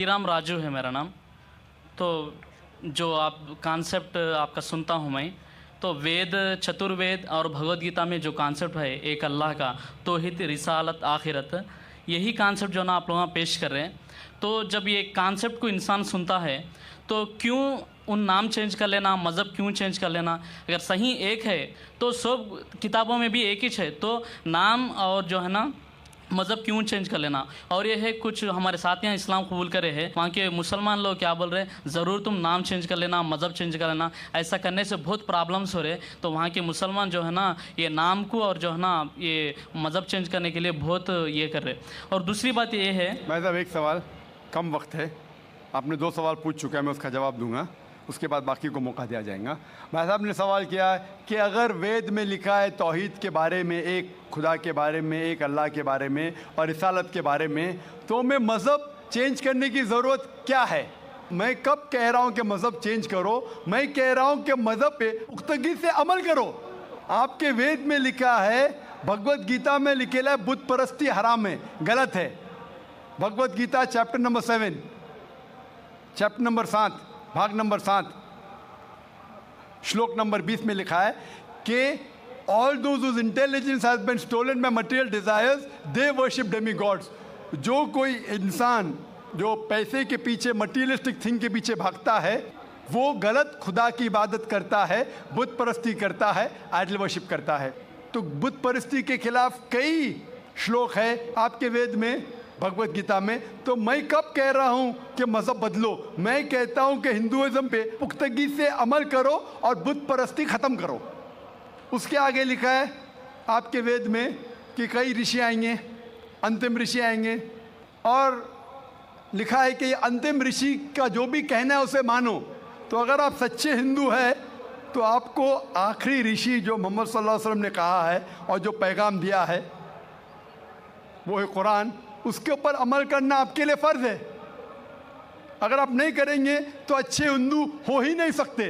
राम राजू है मेरा नाम। तो जो आप कॉन्सेप्ट आपका सुनता हूँ मैं, तो वेद, चतुर्वेद और भगवत गीता में जो कॉन्सेप्ट है एक अल्लाह का, तौहीद, रिसालत, आखिरत, यही कॉन्सेप्ट जो ना आप लोग पेश कर रहे हैं। तो जब ये कॉन्सेप्ट को इंसान सुनता है तो क्यों उन नाम चेंज कर लेना, मज़हब क्यों चेंज कर लेना? अगर सही एक है तो सब किताबों में भी एक ही है, तो नाम और जो है ना मज़हब क्यों चेंज कर लेना? और ये है कुछ हमारे साथ यहाँ इस्लाम कबूल करे हैं, वहाँ के मुसलमान लोग क्या बोल रहे हैं, ज़रूर तुम नाम चेंज कर लेना, मज़हब चेंज कर लेना, ऐसा करने से बहुत प्रॉब्लम्स हो रहे हैं। तो वहाँ के मुसलमान जो है ना ये नाम को और जो है ना ये मज़हब चेंज करने के लिए बहुत ये कर रहे हैं। और दूसरी बात ये है, मैं साहब एक सवाल, कम वक्त है, आपने 2 सवाल पूछ चुका है, मैं उसका जवाब दूंगा, उसके बाद बाकी को मौका दिया जाएगा। भाई साहब ने सवाल किया है कि अगर वेद में लिखा है तौहीद के बारे में, एक खुदा के बारे में, एक अल्लाह के बारे में और रिसालत के बारे में, तो हमें मज़हब चेंज करने की ज़रूरत क्या है? मैं कब कह रहा हूँ कि मज़हब चेंज करो? मैं कह रहा हूँ कि मज़हब पे पुख्तगी से अमल करो। आपके वेद में लिखा है, भगवत गीता में लिखेला है बुत परस्ती हराम है, गलत है। Bhagavad Gita chapter number 7, chapter number 7, भाग नंबर 7, श्लोक नंबर 20 में लिखा है कि all those whose intelligence has been stolen by material desires they worship demigods. जो कोई इंसान जो पैसे के पीछे, मटीरियलिस्टिक थिंग के पीछे भागता है, वो गलत खुदा की इबादत करता है, बुत परस्ती करता है, आइडल वर्शिप करता है। तो बुत परस्ती के खिलाफ कई श्लोक है आपके वेद में, भगवत गीता में। तो मैं कब कह रहा हूँ कि मज़हब बदलो? मैं कहता हूँ कि हिंदुइज्म पे पुख्तगी से अमल करो और बुत परस्ती ख़त्म करो। उसके आगे लिखा है आपके वेद में कि कई ऋषि आएंगे, अंतिम ऋषि आएंगे, और लिखा है कि अंतिम ऋषि का जो भी कहना है उसे मानो। तो अगर आप सच्चे हिंदू हैं तो आपको आखिरी ऋषि जो मोहम्मद सल्लल्लाहु अलैहि वसल्लम ने कहा है और जो पैगाम दिया है वो है कुरान, उसके ऊपर अमल करना आपके लिए फ़र्ज़ है। अगर आप नहीं करेंगे तो अच्छे हिंदू हो ही नहीं सकते।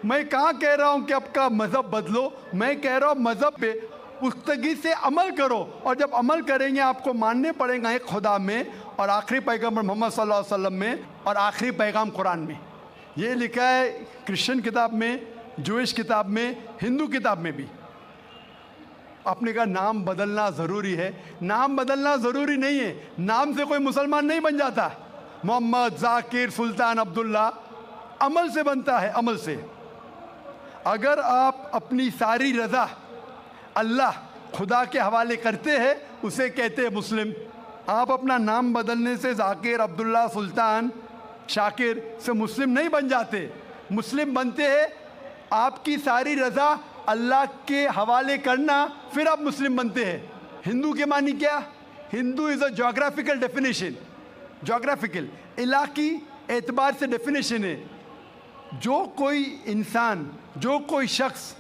मैं कहाँ कह रहा हूँ कि आपका मज़हब बदलो, मैं कह रहा हूँ मज़हब पे पुख्तगी से अमल करो, और जब अमल करेंगे आपको मानने पड़ेगा एक खुदा में और आखिरी पैगम्बर मोहम्मद सल्लल्लाहु अलैहि वसल्लम में और आखिरी पैगाम कुरान में। ये लिखा है क्रिश्चियन किताब में, जूइश किताब में, हिंदू किताब में भी। आपने कहा नाम बदलना ज़रूरी है। नाम बदलना ज़रूरी नहीं है, नाम से कोई मुसलमान नहीं बन जाता। मोहम्मद, जाकिर, सुल्तान, अब्दुल्ला अमल से बनता है, अमल से। अगर आप अपनी सारी रज़ा अल्लाह, खुदा के हवाले करते हैं, उसे कहते हैं मुस्लिम। आप अपना नाम बदलने से जाकिर, अब्दुल्ला, सुल्तान, शाकिर से मुस्लिम नहीं बन जाते। मुस्लिम बनते हैं आपकी सारी रज़ा अल्लाह के हवाले करना, फिर आप मुस्लिम बनते हैं। हिंदू के मानी क्या? Hindu is a geographical definition, geographical Ellaquai एतबार से डेफिनेशन है। जो कोई इंसान, जो कोई शख्स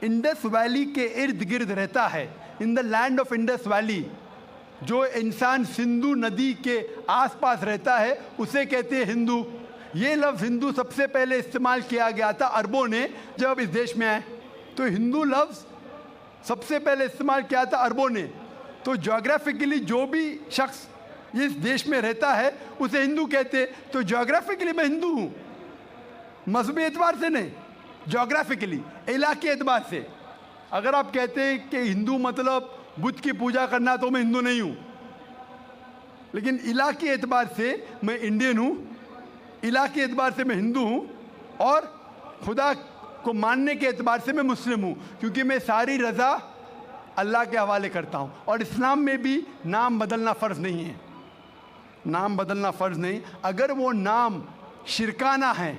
इंडस वैली के इर्द गिर्द रहता है, in the land of Indus valley, जो इंसान सिंधु नदी के आसपास रहता है, उसे कहते हैं हिंदू। ये लफ्ज़ हिंदू सबसे पहले इस्तेमाल किया गया था अरबों ने जब इस देश में आए। तो हिंदू लफ्ज़ सबसे पहले इस्तेमाल किया था अरबों ने। तो जोग्राफिकली जो भी शख्स इस देश में रहता है उसे हिंदू कहते। तो जोग्राफिकली मैं हिंदू हूँ, मजहबी एतबार से नहीं, जोग्राफिकली, इलाके एतबार से। अगर आप कहते हैं कि हिंदू मतलब बुद्ध की पूजा करना, तो मैं हिंदू नहीं हूँ। लेकिन इलाके एतबार से मैं इंडियन हूँ, इलाके एतबार से मैं हिंदू हूँ, और खुदा को मानने के एतबार से मैं मुस्लिम हूँ, क्योंकि मैं सारी रज़ा अल्लाह के हवाले करता हूँ। और इस्लाम में भी नाम बदलना फ़र्ज़ नहीं है, नाम बदलना फ़र्ज़ नहीं। अगर वो नाम शिरकाना है,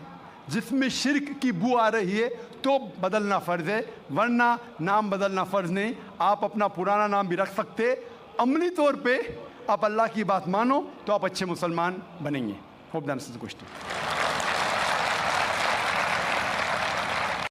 जिसमें शिरक की बू आ रही है, तो बदलना फ़र्ज़ है, वरना नाम बदलना फ़र्ज़ नहीं। आप अपना पुराना नाम भी रख सकते। अमली तौर पे आप अल्लाह की बात मानो तो आप अच्छे मुसलमान बनेंगे। Hope that answers the question.